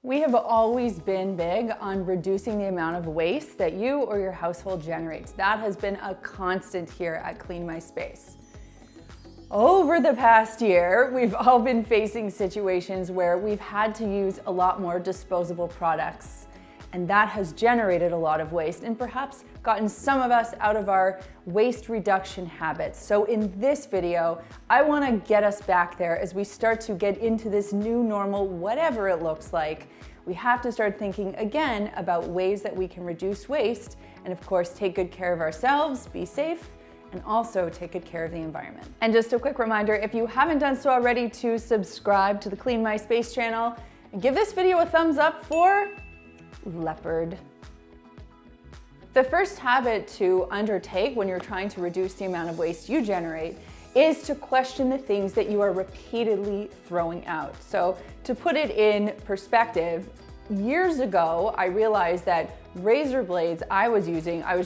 We have always been big on reducing the amount of waste that you or your household generates. That has been a constant here at Clean My Space. Over the past year, we've all been facing situations where we've had to use a lot more disposable products, and that has generated a lot of waste and perhaps gotten some of us out of our waste reduction habits. So in this video, I want to get us back there as we start to get into this new normal, whatever it looks like. We have to start thinking again about ways that we can reduce waste and of course take good care of ourselves, be safe, and also take good care of the environment. And just a quick reminder, if you haven't done so already, to subscribe to the Clean My Space channel and give this video a thumbs up for leopard. The first habit to undertake when you're trying to reduce the amount of waste you generate is to question the things that you are repeatedly throwing out. So to put it in perspective, years ago, I realized that razor blades I was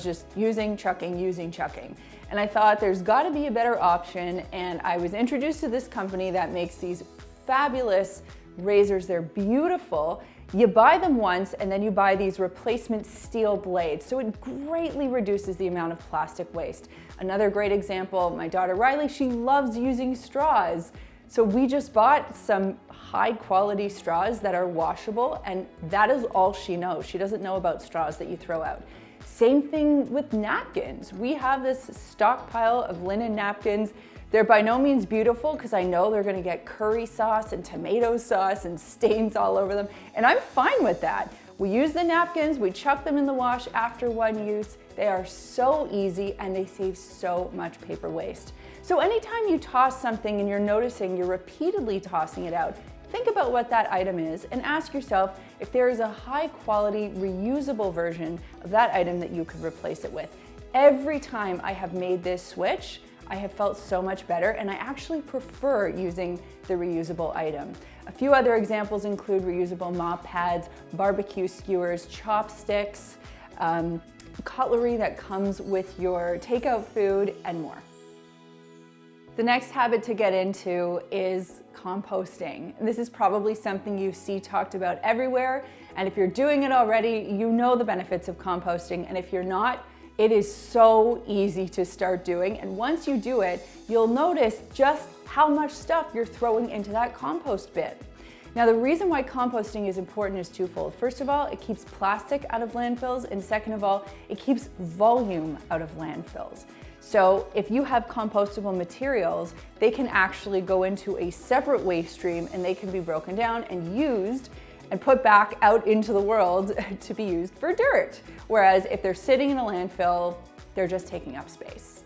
just using, chucking. And I thought there's gotta be a better option. And I was introduced to this company that makes these fabulous razors. They're beautiful. You buy them once and then you buy these replacement steel blades. So it greatly reduces the amount of plastic waste. Another great example, my daughter Riley, she loves using straws. So we just bought some high quality straws that are washable, and that is all she knows. She doesn't know about straws that you throw out. Same thing with napkins. We have this stockpile of linen napkins. They're by no means beautiful because I know they're gonna get curry sauce and tomato sauce and stains all over them, and I'm fine with that. We use the napkins, we chuck them in the wash after one use. They are so easy and they save so much paper waste. So anytime you toss something and you're noticing you're repeatedly tossing it out, think about what that item is and ask yourself if there is a high quality reusable version of that item that you could replace it with. Every time I have made this switch, I have felt so much better, and I actually prefer using the reusable item. A few other examples include reusable mop pads, barbecue skewers, chopsticks, cutlery that comes with your takeout food, and more. The next habit to get into is composting. This is probably something you see talked about everywhere, and if you're doing it already, you know the benefits of composting, and if you're not, it is so easy to start doing, and once you do it, you'll notice just how much stuff you're throwing into that compost bin. Now, the reason why composting is important is twofold. First of all, it keeps plastic out of landfills, and second of all, it keeps volume out of landfills. So if you have compostable materials, they can actually go into a separate waste stream and they can be broken down and used and put back out into the world to be used for dirt. Whereas if they're sitting in a landfill, they're just taking up space.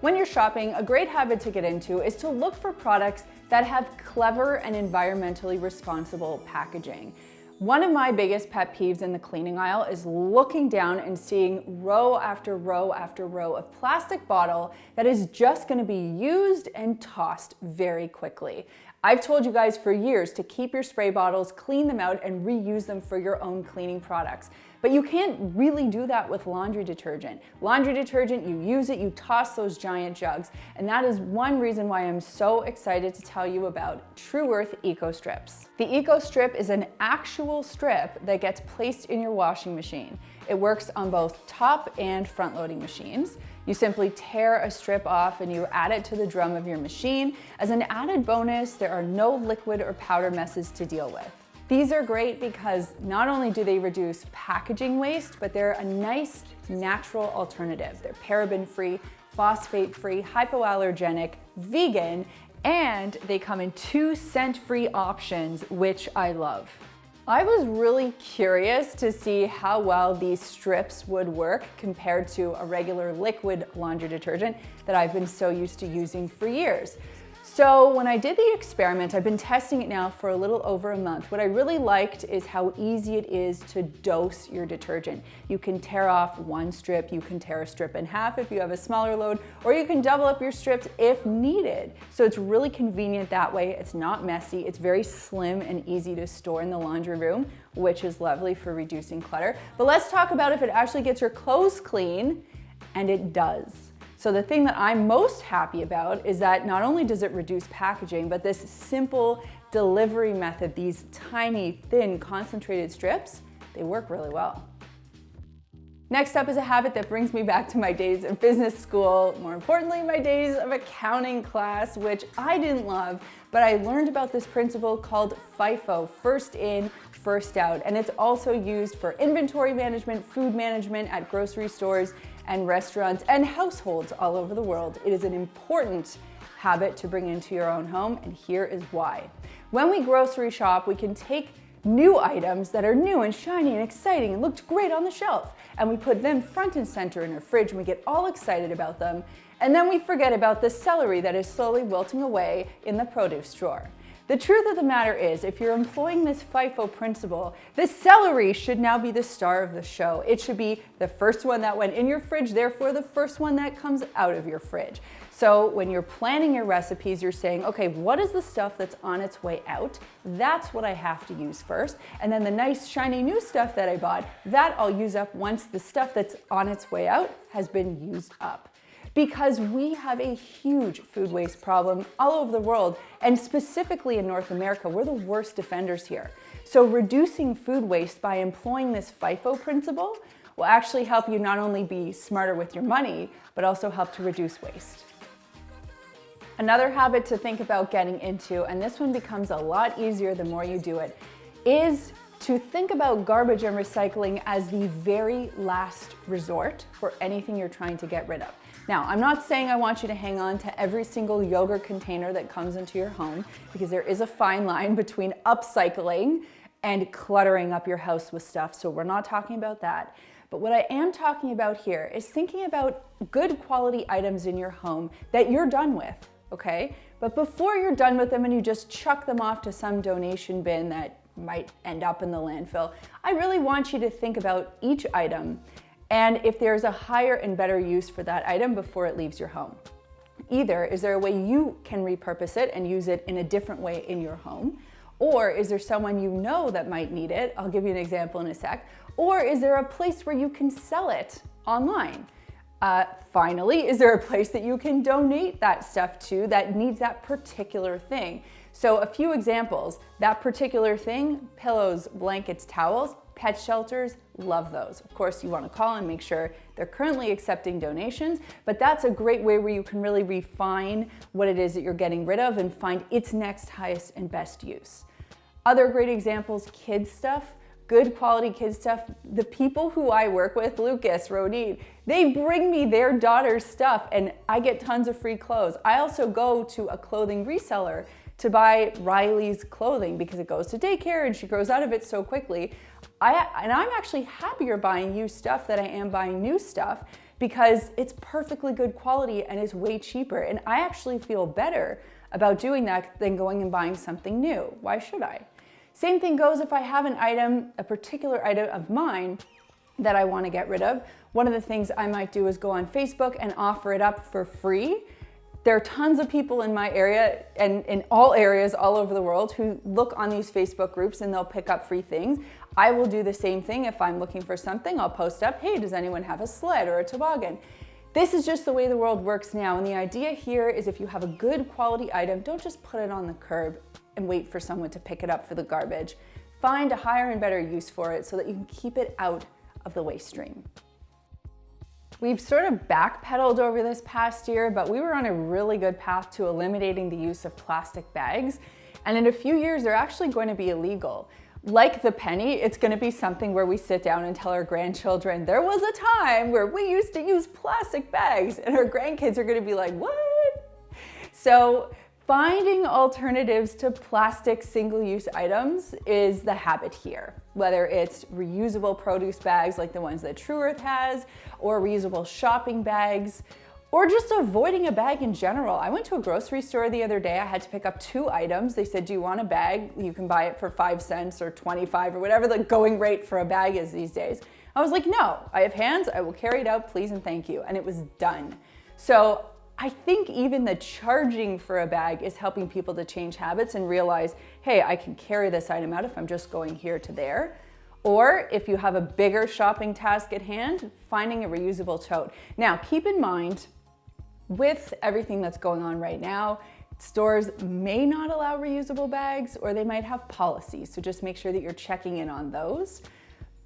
When you're shopping, a great habit to get into is to look for products that have clever and environmentally responsible packaging. One of my biggest pet peeves in the cleaning aisle is looking down and seeing row after row after row of plastic bottle that is just going to be used and tossed very quickly. I've told you guys for years to keep your spray bottles, clean them out, and reuse them for your own cleaning products. But you can't really do that with laundry detergent. Laundry detergent, you use it, you toss those giant jugs. And that is one reason why I'm so excited to tell you about True Earth Eco Strips. The Eco Strip is an actual strip that gets placed in your washing machine. It works on both top and front loading machines. You simply tear a strip off and you add it to the drum of your machine. As an added bonus, there are no liquid or powder messes to deal with. These are great because not only do they reduce packaging waste, but they're a nice natural alternative. They're paraben-free, phosphate-free, hypoallergenic, vegan, and they come in 2 scent-free options, which I love. I was really curious to see how well these strips would work compared to a regular liquid laundry detergent that I've been so used to using for years. So when I did the experiment, I've been testing it now for a little over a month. What I really liked is how easy it is to dose your detergent. You can tear off one strip, you can tear a strip in half if you have a smaller load, or you can double up your strips if needed. So it's really convenient that way. It's not messy. It's very slim and easy to store in the laundry room, which is lovely for reducing clutter. But let's talk about if it actually gets your clothes clean, and it does. So the thing that I'm most happy about is that not only does it reduce packaging, but this simple delivery method, these tiny, thin, concentrated strips, they work really well. Next up is a habit that brings me back to my days of business school, more importantly, my days of accounting class, which I didn't love, but I learned about this principle called FIFO, first in, first out. And it's also used for inventory management, food management at grocery stores and restaurants and households all over the world. It is an important habit to bring into your own home, and here is why. When we grocery shop, we can take new items that are new and shiny and exciting and looked great on the shelf, and we put them front and center in our fridge and we get all excited about them, and then we forget about the celery that is slowly wilting away in the produce drawer. The truth of the matter is, if you're employing this FIFO principle, the celery should now be the star of the show. It should be the first one that went in your fridge, therefore the first one that comes out of your fridge. So when you're planning your recipes, you're saying, okay, what is the stuff that's on its way out? That's what I have to use first. And then the nice shiny new stuff that I bought, that I'll use up once the stuff that's on its way out has been used up. Because we have a huge food waste problem all over the world, and specifically in North America, we're the worst offenders here. So reducing food waste by employing this FIFO principle will actually help you not only be smarter with your money, but also help to reduce waste. Another habit to think about getting into, and this one becomes a lot easier the more you do it, is to think about garbage and recycling as the very last resort for anything you're trying to get rid of. Now, I'm not saying I want you to hang on to every single yogurt container that comes into your home, because there is a fine line between upcycling and cluttering up your house with stuff, so we're not talking about that. But what I am talking about here is thinking about good quality items in your home that you're done with, okay? But before you're done with them and you just chuck them off to some donation bin that might end up in the landfill, I really want you to think about each item and if there's a higher and better use for that item before it leaves your home. Either is there a way you can repurpose it and use it in a different way in your home, or is there someone you know that might need it? I'll give you an example in a sec. Or is there a place where you can sell it online? Finally, is there a place that you can donate that stuff to that needs that particular thing? So a few examples, that particular thing, pillows, blankets, towels, pet shelters, love those. Of course, you want to call and make sure they're currently accepting donations, but that's a great way where you can really refine what it is that you're getting rid of and find its next highest and best use. Other great examples, kids stuff, good quality kids stuff. The people who I work with, Lucas, Ronit, they bring me their daughter's stuff and I get tons of free clothes. I also go to a clothing reseller to buy Riley's clothing because it goes to daycare and she grows out of it so quickly. I'm actually happier buying used stuff than I am buying new stuff because it's perfectly good quality and is way cheaper. And I actually feel better about doing that than going and buying something new. Why should I? Same thing goes if I have an item, a particular item of mine that I want to get rid of. One of the things I might do is go on Facebook and offer it up for free. There are tons of people in my area and in all areas all over the world who look on these Facebook groups and they'll pick up free things. I will do the same thing. If I'm looking for something, I'll post up, hey, does anyone have a sled or a toboggan? This is just the way the world works now. And the idea here is if you have a good quality item, don't just put it on the curb and wait for someone to pick it up for the garbage. Find a higher and better use for it so that you can keep it out of the waste stream. We've sort of backpedaled over this past year, but we were on a really good path to eliminating the use of plastic bags. And in a few years, they're actually going to be illegal. Like the penny, it's going to be something where we sit down and tell our grandchildren, there was a time where we used to use plastic bags, and our grandkids are going to be like, what? So finding alternatives to plastic single-use items is the habit here. Whether it's reusable produce bags like the ones that True Earth has, or reusable shopping bags, or just avoiding a bag in general. I went to a grocery store the other day. I had to pick up 2 items. They said, do you want a bag? You can buy it for 5 cents or 25 or whatever the going rate for a bag is these days. I was like, no, I have hands. I will carry it out, please and thank you. And it was done. So I think even the charging for a bag is helping people to change habits and realize, hey, I can carry this item out if I'm just going here to there. Or if you have a bigger shopping task at hand, finding a reusable tote. Now, keep in mind, with everything that's going on right now, Stores may not allow reusable bags, or they might have policies, so just make sure that you're checking in on those.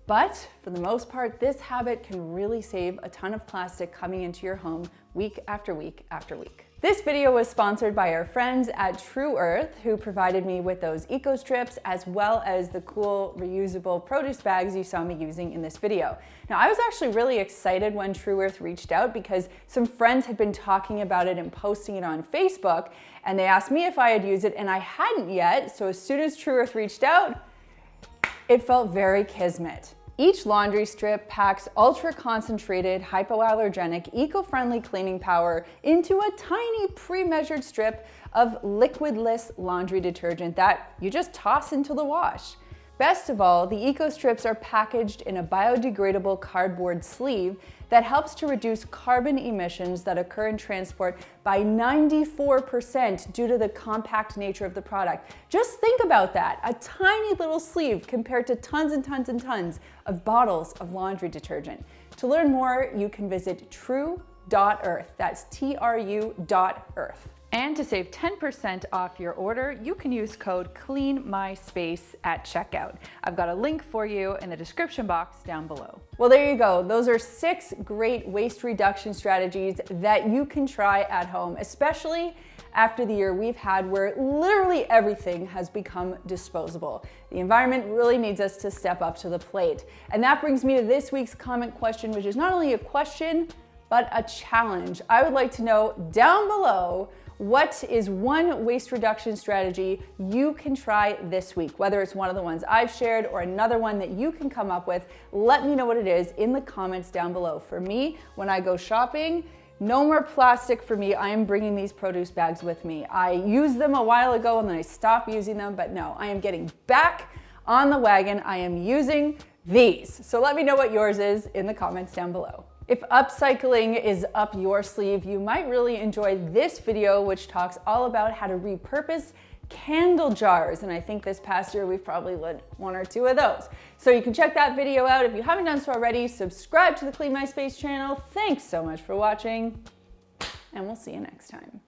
But for the most part, this habit can really save a ton of plastic coming into your home week after week after week. This video was sponsored by our friends at True Earth, who provided me with those eco strips as well as the cool reusable produce bags you saw me using in this video. Now, I was actually really excited when True Earth reached out because some friends had been talking about it and posting it on Facebook, and they asked me if I had used it, and I hadn't yet. So as soon as True Earth reached out, it felt very kismet. Each laundry strip packs ultra-concentrated, hypoallergenic, eco-friendly cleaning power into a tiny pre-measured strip of liquidless laundry detergent that you just toss into the wash. Best of all, the eco strips are packaged in a biodegradable cardboard sleeve that helps to reduce carbon emissions that occur in transport by 94% due to the compact nature of the product. Just think about that, a tiny little sleeve compared to tons and tons and tons of bottles of laundry detergent. To learn more, you can visit true.earth, that's TRU.earth. And to save 10% off your order, you can use code CLEANMYSPACE at checkout. I've got a link for you in the description box down below. Well, there you go. Those are 6 great waste reduction strategies that you can try at home, especially after the year we've had where literally everything has become disposable. The environment really needs us to step up to the plate. And that brings me to this week's comment question, which is not only a question, but a challenge. I would like to know down below, what is one waste reduction strategy you can try this week? Whether it's one of the ones I've shared or another one that you can come up with, let me know what it is in the comments down below. For me, when I go shopping, no more plastic for me. I am bringing these produce bags with me. I used them a while ago and then I stopped using them, but no, I am getting back on the wagon. I am using these. So let me know what yours is in the comments down below. If upcycling is up your sleeve, you might really enjoy this video, which talks all about how to repurpose candle jars. And I think this past year, we've probably lit 1 or 2 of those. So you can check that video out. If you haven't done so already, subscribe to the Clean My Space channel. Thanks so much for watching, and we'll see you next time.